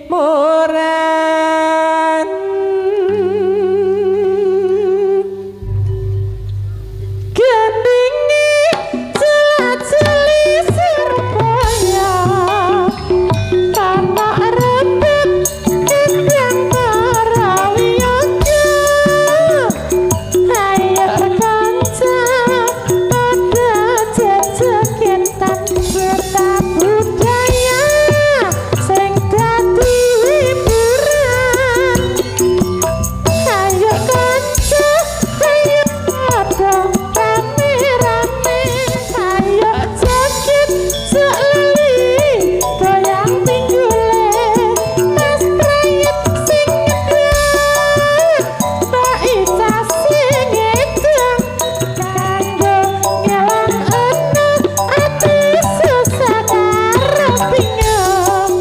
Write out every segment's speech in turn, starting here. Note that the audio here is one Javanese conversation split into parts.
moran gendingi jelajeli Surabaya tanah rebut kendang Parawiyoga ayo kanca pada jejekin tan serta budaya sing dadi hiburan ayo kanca ayo padha rame-rame ayo jekit seleli goyang pinggule mas prayit sing ngedang mbak Ica sing ngedang kanggo ngelang enak ati susah karo bingung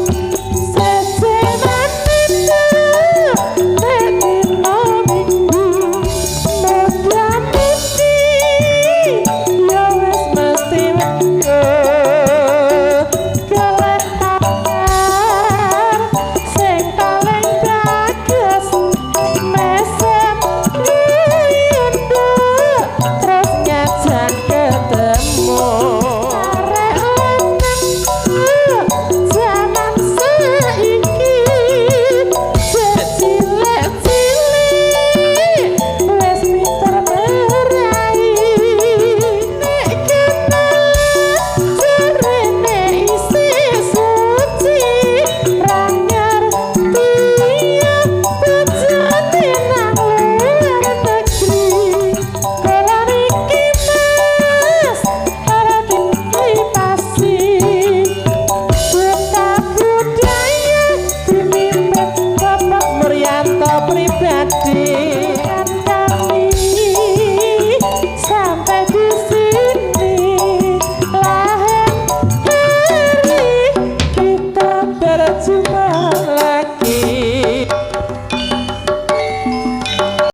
sejeman itu nek dino minggu muda mudi ya wis mesti mengko golek pacar sing paling bagus mesem yunduk terus nyajan ketemu arek lanang zaman saiki cilik-cilik wis pinter merai nek kenal jarene isih suci ra ngerti ya bojone nang luar negeri kolan iki mas ora dipasi Duta budaya dimimpin Bapak Muryanto pribadi kan kami sampai di sini lahan hari kita berjumpa